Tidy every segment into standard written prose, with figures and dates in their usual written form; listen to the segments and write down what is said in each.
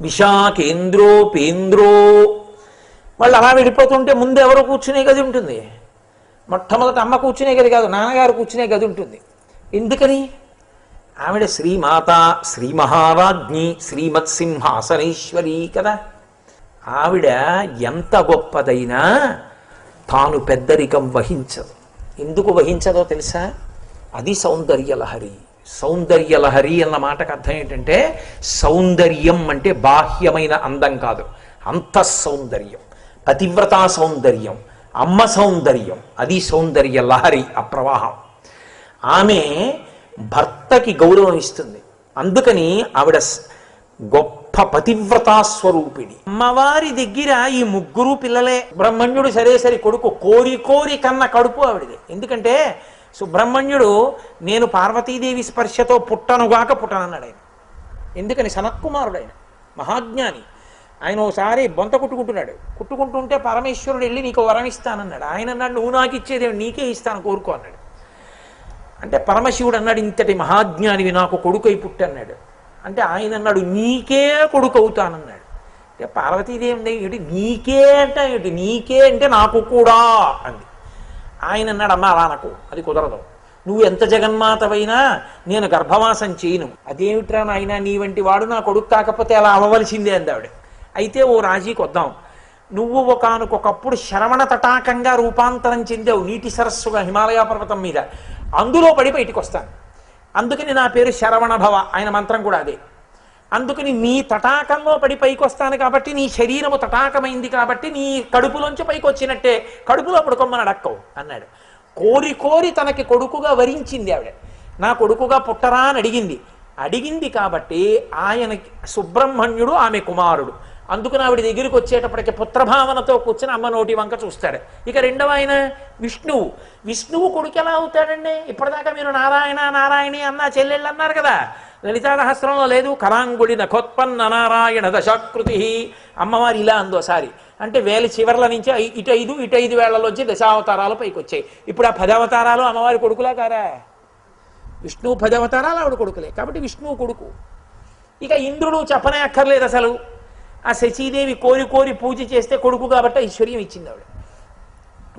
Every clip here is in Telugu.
విశాఖేంద్రోపేంద్రో. వాళ్ళు అలా వెళ్ళిపోతుంటే ముందు ఎవరు కూర్చునే గది ఉంటుంది? మొట్టమొదటి అమ్మ కూర్చునే గది కాదు, నాన్నగారు కూర్చునే గది ఉంటుంది. ఎందుకని? ఆవిడ శ్రీమాత, శ్రీ మహారాజ్ఞి, శ్రీమత్సింహాసనేశ్వరి కదా. ఆవిడ ఎంత గొప్పదైనా తాను పెద్దరికం వహించదు. ఎందుకు వహించదో తెలుసా? అది సౌందర్యలహరి. సౌందర్యలహరి అన్న మాటకు అర్థం ఏంటంటే, సౌందర్యం అంటే బాహ్యమైన అందం కాదు, అంతఃసౌందర్యం, పతివ్రతా సౌందర్యం, అమ్మ సౌందర్యం. అది సౌందర్య లహరి, ఆ ప్రవాహం. ఆమె భర్తకి గౌరవం ఇస్తుంది. అందుకని ఆవిడ గొప్ప పతివ్రతా స్వరూపిణి. అమ్మవారి దగ్గర ఈ ముగ్గురు పిల్లలే. సుబ్రహ్మణ్యుడు సరే సరి కొడుకు, కోరి కోరి కన్న కడుపు ఆవిడది. ఎందుకంటే సుబ్రహ్మణ్యుడు నేను పార్వతీదేవి స్పర్శతో పుట్టనుగాక పుట్టనన్నాడు ఆయన. ఎందుకని? సనత్కుమారుడు ఆయన, మహాజ్ఞాని. ఆయన ఓసారి బొంత కుట్టుకుంటుంటే పరమేశ్వరుడు వెళ్ళి నీకు వరం ఇస్తానన్నాడు. ఆయన అన్నాడు, నువ్వు నాకు ఇచ్చేదేమి, నీకే ఇస్తాను, కోరుకో అన్నాడు. అంటే పరమశివుడు అన్నాడు, ఇంతటి మహాజ్ఞానివి నాకు కొడుకు అయి పుట్టన్నాడు. అంటే ఆయన అన్నాడు, నీకే కొడుకు అవుతానన్నాడు. అంటే పార్వతీదేవి ఏంటి నీకే అంటే ఏంటి? నీకే అంటే నాకు కూడా అంది. ఆయన అన్నాడు, అమ్మ అలా నాకు అది కుదరదు, నువ్వు ఎంత జగన్మాతవైనా నేను గర్భవాసం చేయను. అదేమిట్రా నాయన, నీ వంటి వాడు నా కొడుకు కాకపోతే అలా అవ్వవలసిందే అంది ఆవిడ. అయితే ఓ రాజీకి వద్దాం, నువ్వు ఒకనకొకప్పుడు శరవణ తటాకంగా రూపాంతరం చెందావు, నీటి సరస్సుగా హిమాలయ పర్వతం మీద, అందులో పడి బయటికి వస్తాను, అందుకని నా పేరు శరవణ భవ. ఆయన మంత్రం కూడా అదే. అందుకని నీ తటాకంలో పడి పైకి వస్తాను కాబట్టి, నీ శరీరము తటాకమైంది కాబట్టి నీ కడుపులోంచి పైకి వచ్చినట్టే, కడుపులో పడుకోమని అడక్కవు అన్నాడు. కోరి కోరి తనకి కొడుకుగా వరించింది ఆవిడ. నా కొడుకుగా పుట్టరా అని అడిగింది కాబట్టి ఆయనకి సుబ్రహ్మణ్యుడు ఆమె కుమారుడు. అందుకని ఆవిడ దగ్గరికి వచ్చేటప్పటికి పుత్రభావనతో కూర్చొని అమ్మ నోటి వంక చూస్తాడు. ఇక రెండవ ఆయన విష్ణువు కొడుకు ఎలా అవుతాడండి? ఇప్పటిదాకా మీరు నారాయణ నారాయణి అన్న చెల్లెళ్ళు అన్నారు కదా, లలితా సహస్రంలో లేదు, కరాంగుడి నఖోత్పన్న నారాయణ దశాకృతి. అమ్మవారు ఇలా అందోసారి అంటే వేల చివర్ల నుంచి ఇటు 5 వేళ్లలోంచి దశావతారాలు పైకి వచ్చాయి. ఇప్పుడు ఆ 10 అవతారాలు అమ్మవారి కొడుకులా కారా? విష్ణువు 10 అవతారాలు ఆవిడ కొడుకులే కాబట్టి విష్ణువు కొడుకు. ఇక ఇంద్రుడు చెప్పనే అక్కర్లేదు అసలు. ఆ శచీదేవి కోరి కోరి పూజ చేస్తే కొడుకు కాబట్టి ఐశ్వర్యం ఇచ్చింది ఆవిడ.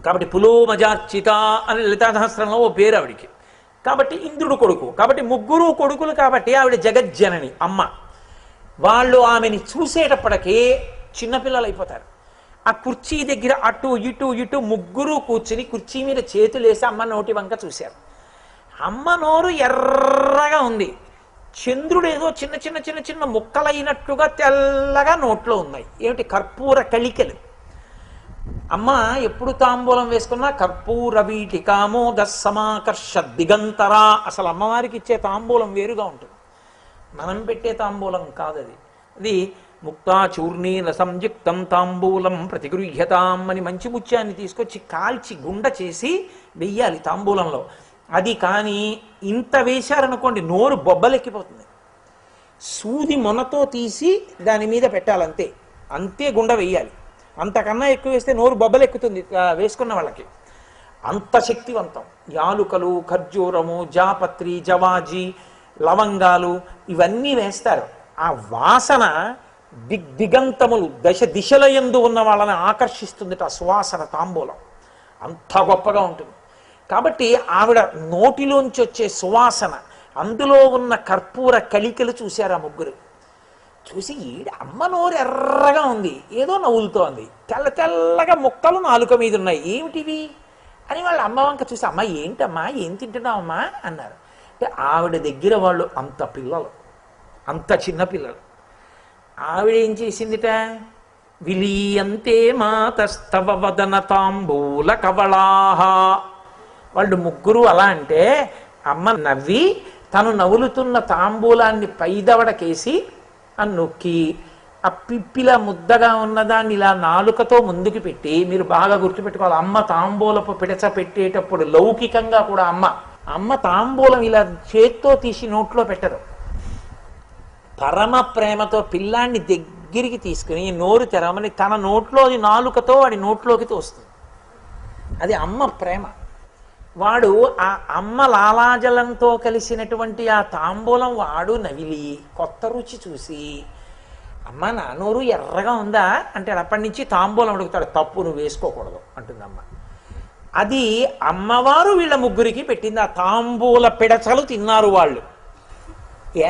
కాబట్టి పులోమజార్చిత అని లలితా సహస్రంలో ఓ పేరు ఆవిడికి. కాబట్టి ఇంద్రుడు కొడుకు, కాబట్టి ముగ్గురు కొడుకులు కాబట్టి ఆవిడ జగజ్జనని అమ్మ. వాళ్ళు ఆమెని చూసేటప్పటికీ చిన్నపిల్లలు అయిపోతారు. ఆ కుర్చీ దగ్గర అటు ఇటు ముగ్గురు కూర్చుని కుర్చీ మీద చేతులేసి అమ్మ నోటి వంక చూశారు. అమ్మ నోరు ఎర్రగా ఉంది, చంద్రుడు ఏదో చిన్న చిన్న చిన్న చిన్న ముక్కలైనట్టుగా తెల్లగా నోట్లో ఉన్నాయి. ఏమిటి? కర్పూర కళికలు. అమ్మ ఎప్పుడు తాంబూలం వేసుకున్నా కర్పూర వీటికామోద సమాకర్ష దిగంతరా. అసలు అమ్మవారికి ఇచ్చే తాంబూలం వేరుగా ఉంటుంది, మనం పెట్టే తాంబూలం కాదది. అది ముక్తా చూర్ణీల సంయుక్తం తాంబూలం ప్రతిగృహ్యతాం అని మంచి ముత్యాన్ని తీసుకొచ్చి కాల్చి గుండ చేసి వెయ్యాలి తాంబూలంలో. అది కానీ ఇంత వేశారనుకోండి నోరు బొబ్బలెక్కిపోతుంది. సూది మొనతో తీసి దాని మీద పెట్టాలంతే, అంతే గుండ వెయ్యాలి. అంతకన్నా ఎక్కువ వేస్తే నోరు బొబ్బలెక్కుతుంది వేసుకున్న వాళ్ళకి. అంత శక్తివంతం. యాలుకలు, ఖర్జూరము, జాపత్రి, జవాజీ, లవంగాలు ఇవన్నీ వేస్తారు. ఆ వాసన దిగ్దిగంతములు దిశల యందు ఉన్న వాళ్ళని ఆకర్షిస్తుంది. ఆ సువాసన తాంబూలం అంత గొప్పగా ఉంటుంది. కాబట్టి ఆవిడ నోటిలోంచి వచ్చే సువాసన, అందులో ఉన్న కర్పూర కళికలు చూశారు ఆ ముగ్గురు. చూసి ఈడ అమ్మ నోరు ఎర్రగా ఉంది, ఏదో నవ్వులుతోంది, తెల్ల తెల్లగా ముక్కలు నాలుక మీద ఉన్నాయి, ఏమిటివి అని వాళ్ళ అమ్మ వంక చూసి, అమ్మ ఏంటమ్మా, ఏం తింటున్నావమ్మా అన్నారు. అంటే ఆవిడ దగ్గర వాళ్ళు అంత పిల్లలు, అంత చిన్న పిల్లలు. ఆవిడ ఏం చేసిందిట? విలీయంతే మాతస్తవ వదన తాంబూల కవళాహ. వాళ్ళు ముగ్గురు అలా అంటే అమ్మ నవ్వి తను నవ్వులుతున్న తాంబూలాన్ని పైదవడకేసి నొక్కి ఆ పిప్పిలా ముద్దగా ఉన్నదాన్ని ఇలా నాలుకతో ముందుకు పెట్టి, మీరు బాగా గుర్తుపెట్టుకోవాలి, అమ్మ తాంబూలపు పిడచ పెట్టేటప్పుడు లౌకికంగా కూడా అమ్మ తాంబూలం ఇలా చేత్తో తీసి నోట్లో పెట్టదు. పరమ ప్రేమతో పిల్లాన్ని దగ్గరికి తీసుకుని నోరు తెరవమని తన నోట్లోని నాలుకతో వాడి నోట్లోకి తోస్తుంది. అది అమ్మ ప్రేమ. వాడు ఆ అమ్మ లాలాజలంతో కలిసినటువంటి ఆ తాంబూలం వాడు నవిలి కొత్త రుచి చూసి అమ్మ నా నోరు ఎర్రగా ఉందా అంటే అప్పటి నుంచి తాంబూలం అడుగుతాడు. తప్పు, నువ్వు వేసుకోకూడదు అంటుంది అమ్మ. అది అమ్మవారు వీళ్ళ ముగ్గురికి పెట్టింది. ఆ తాంబూల పిడచలు తిన్నారు వాళ్ళు.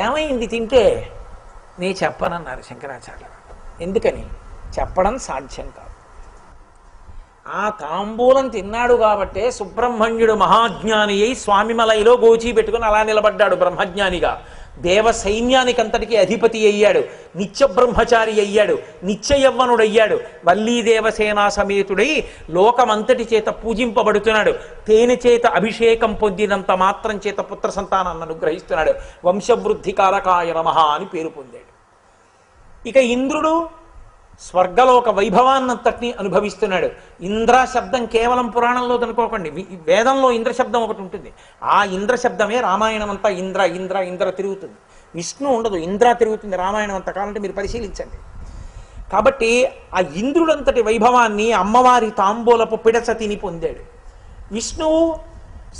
ఏమైంది తింటే? నే చెప్పనన్నారు శంకరాచార్య. ఎందుకని? చెప్పడం సాధ్యం కాదు. ఆ తాంబూలం తిన్నాడు కాబట్టే సుబ్రహ్మణ్యుడు మహాజ్ఞాని అయి స్వామిమలైలో గోచీ పెట్టుకుని అలా నిలబడ్డాడు బ్రహ్మజ్ఞానిగా. దేవ సైన్యానికంతటికి అధిపతి అయ్యాడు, నిత్య బ్రహ్మచారి అయ్యాడు, నిత్య యవ్వనుడయ్యాడు, వల్లీ దేవసేనా సమేతుడై లోకమంతటి చేత పూజింపబడుతున్నాడు. తేనె చేత అభిషేకం పొందినంత మాత్రం చేత పుత్ర సంతానాన్ని అనుగ్రహిస్తున్నాడు. వంశవృద్ధి కారకాయ నమః అని పేరు పొందాడు. ఇక ఇంద్రుడు స్వర్గలోక వైభవాన్నంతటినీ అనుభవిస్తున్నాడు. ఇంద్ర శబ్దం కేవలం పురాణంలో అనుకోకండి, వేదంలో ఇంద్ర శబ్దం ఒకటి ఉంటుంది. ఆ ఇంద్ర శబ్దమే రామాయణం అంతా ఇంద్ర ఇంద్ర ఇంద్ర తిరుగుతుంది. విష్ణు ఉండదు, ఇంద్ర తిరుగుతుంది రామాయణం అంతా. కావాలంటే మీరు పరిశీలించండి. కాబట్టి ఆ ఇంద్రుడంతటి వైభవాన్ని అమ్మవారి తాంబూలపు పిడచ తిని పొందాడు. విష్ణువు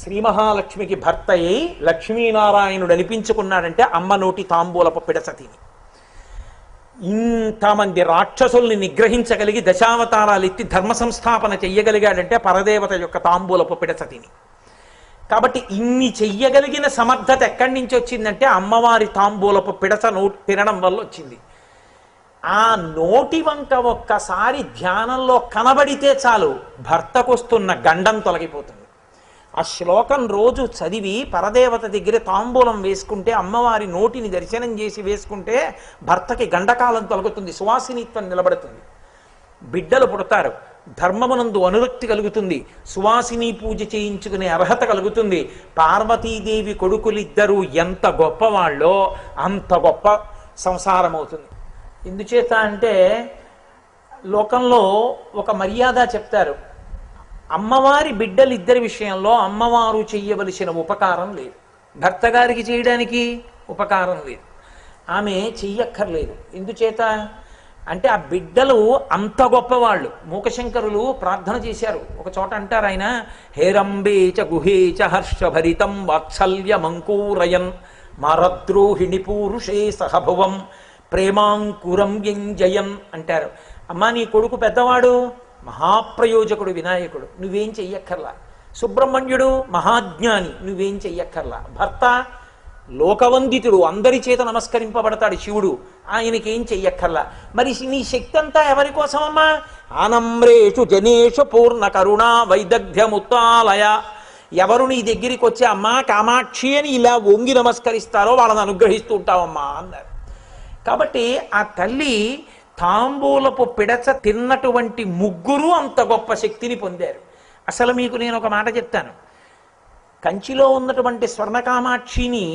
శ్రీ మహాలక్ష్మికి భర్త అయి లక్ష్మీనారాయణుడు అనిపించుకున్నాడంటే అమ్మ నోటి తాంబూలపు పిడచ తిని. ఇంతమంది రాక్షసుల్ని నిగ్రహించగలిగి దశావతారాలు ఎత్తి ధర్మ సంస్థాపన చెయ్యగలిగాడంటే పరదేవత యొక్క తాంబూలపు పిడచ తిని. కాబట్టి ఇన్ని చెయ్యగలిగిన సమర్థత ఎక్కడి నుంచి వచ్చిందంటే అమ్మవారి తాంబూలపు పిడచ తినడం వల్ల వచ్చింది. ఆ నోటి వంక ఒక్కసారి ధ్యానంలో కనబడితే చాలు భర్తకొస్తున్న గండం తొలగిపోతుంది. ఆ శ్లోకం రోజు చదివి పరదేవత దగ్గర తాంబూలం వేసుకుంటే, అమ్మవారి నోటిని దర్శనం చేసి వేసుకుంటే భర్తకి గండకాలం తొలగుతుంది, సువాసినిత్వం నిలబడుతుంది, బిడ్డలు పుడతారు, ధర్మమునందు అనురక్తి కలుగుతుంది, సువాసిని పూజ చేయించుకునే అర్హత కలుగుతుంది. పార్వతీదేవి కొడుకులిద్దరూ ఎంత గొప్పవాళ్ళో అంత గొప్ప సంసారం అవుతుంది. ఎందుచేత అంటే లోకంలో ఒక మర్యాద చెప్తారు. అమ్మవారి బిడ్డలిద్దరి విషయంలో అమ్మవారు చెయ్యవలసిన ఉపకారం లేదు, భర్త గారికి చేయడానికి ఉపకారం లేదు, ఆమె చెయ్యక్కర్లేదు. ఎందుచేత అంటే ఆ బిడ్డలు అంత గొప్పవాళ్ళు. మూకశంకరులు ప్రార్థన చేశారు. ఒక చోట అంటారు ఆయన, హేరంబేచ గుహేచ హర్షభరితం వాత్సల్యమంకూరయన్ మరద్రోహిణి పూరుషే సహభువం ప్రేమాంకురం వ్యంజయన్ అంటారు. అమ్మా నీ కొడుకు పెద్దవాడు, మహాప్రయోజకుడు వినాయకుడు, నువ్వేం చెయ్యక్కర్లా. సుబ్రహ్మణ్యుడు మహాజ్ఞాని, నువ్వేం చెయ్యక్కర్లా. భర్త లోకవందితుడు, అందరి చేత నమస్కరింపబడతాడు శివుడు, ఆయనకేం చెయ్యక్కర్లా. మరి నీ శక్తి అంతా ఎవరి కోసమమ్మా? ఆనమ్రేషు జనేషు పూర్ణ కరుణా వైదగ్ధ్యముత్తాలయ. ఎవరు నీ దగ్గరికి వచ్చి అమ్మా కామాక్షి అని ఇలా వంగి నమస్కరిస్తారో వాళ్ళని అనుగ్రహిస్తూ ఉంటావమ్మా అన్నారు. కాబట్టి ఆ తల్లి తాంబూలపు పిడచ తిన్నటువంటి ముగ్గురు అంత గొప్ప శక్తిని పొందారు. అసలు మీకు నేను ఒక మాట చెప్తాను. కంచిలో ఉన్నటువంటి స్వర్ణకామాక్షిని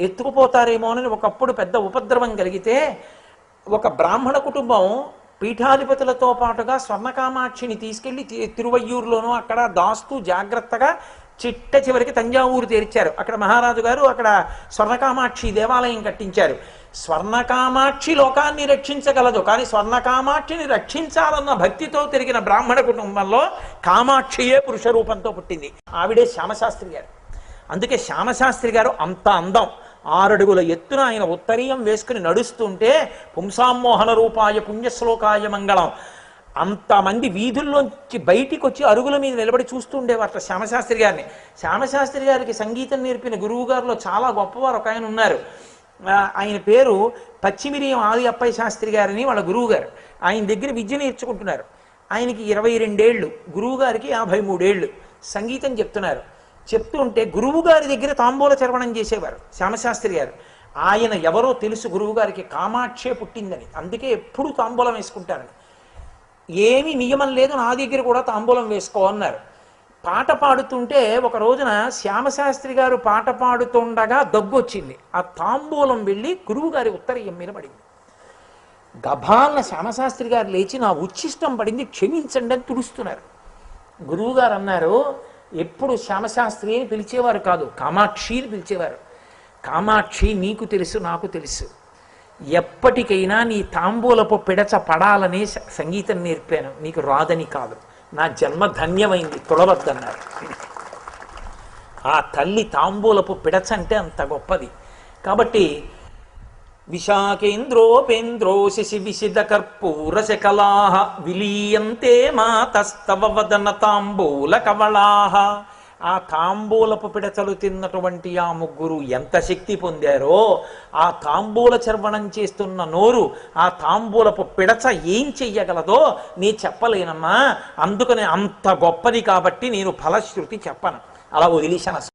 ఎత్తుకుపోతారేమో అని ఒకప్పుడు పెద్ద ఉపద్రవం కలిగితే ఒక బ్రాహ్మణ కుటుంబం పీఠాధిపతులతో పాటుగా స్వర్ణకామాక్షిని తీసుకెళ్లి తిరువయ్యూరులోనూ అక్కడ దాస్తూ జాగ్రత్తగా చిట్ట చివరికి తంజావూరు తెరిచారు. అక్కడ మహారాజు గారు అక్కడ స్వర్ణకామాక్షి దేవాలయం కట్టించారు. స్వర్ణకామాక్షి లోకాన్ని రక్షించగలదు, కానీ స్వర్ణకామాక్షిని రక్షించాలన్న భక్తితో తిరిగిన బ్రాహ్మణ కుటుంబంలో కామాక్షియే పురుష రూపంతో పుట్టింది. ఆవిడే శ్యామశాస్త్రి గారు. అందుకే శ్యామశాస్త్రి గారు అంత అందం, 6 అడుగుల ఎత్తున ఆయన ఉత్తరీయం వేసుకుని నడుస్తుంటే పుంసామోహన రూపాయ పుణ్యశ్లోకాయ మంగళం. అంతమంది వీధుల్లోంచి బయటికి వచ్చి అరుగుల మీద నిలబడి చూస్తూ ఉండేవారట శ్యామశాస్త్రి గారిని. శ్యామశాస్త్రి గారికి సంగీతం నేర్పిన గురువు గారిలో చాలా గొప్పవారు ఒక ఆయన ఉన్నారు. ఆయన పేరు పచ్చిమిరియం ఆది అప్పయ్య శాస్త్రి గారని వాళ్ళ గురువు గారు. ఆయన దగ్గర విద్య నేర్చుకుంటున్నారు. ఆయనకి 22 ఏళ్ళు, గురువు గారికి 53 ఏళ్ళు. సంగీతం చెప్తున్నారు. చెప్తుంటే గురువు గారి దగ్గర తాంబూల చర్వణం చేసేవారు శ్యామశాస్త్రి గారు. ఆయన ఎవరో తెలుసు గురువు గారికి, కామాక్షే పుట్టిందని, అందుకే ఎప్పుడు తాంబూలం వేసుకుంటారని. ఏమీ నియమం లేదు, నా దగ్గర కూడా తాంబూలం వేసుకో అన్నారు. పాట పాడుతుంటే ఒక రోజున శ్యామశాస్త్రి గారు పాట పాడుతుండగా దగ్గు వచ్చింది. ఆ తాంబూలం వెళ్ళి గురువు గారి ఉత్తరీయం మీద పడింది. గభాలన శ్యామశాస్త్రి గారు లేచి నా ఉచ్ఛిష్టం పడింది క్షమించండి అని తుడుస్తున్నారు. గురువుగారు అన్నారు, ఎప్పుడు శ్యామశాస్త్రి అని పిలిచేవారు కాదు, కామాక్షి అని పిలిచేవారు. కామాక్షి నీకు తెలుసు, నాకు తెలుసు, ఎప్పటికైనా నీ తాంబూలపు పిడచ పడాలని సంగీతం నేర్పాను, నీకు రాదని కాదు, నా జన్మ ధన్యమైంది, తొడవద్దన్నారు. ఆ తల్లి తాంబూలపు పిడచ అంటే అంత గొప్పది. కాబట్టి విశాఖేంద్రోపేంద్రో శశి విశిద కర్పూర శకలా విలీయంతే మాతస్తవ వదన తాంబూల కవళా. ఆ తాంబూలపు పిడచలు తిన్నటువంటి ఆ ముగ్గురు ఎంత శక్తి పొందారో, ఆ తాంబూల చర్వణం చేస్తున్న నోరు ఆ తాంబూలపు పిడచ ఏం చెయ్యగలదో నీ చెప్పలేనమ్మా. అందుకని అంత గొప్పది కాబట్టి నేను ఫలశ్రుతి చెప్పను, అలా వదిలేశాను.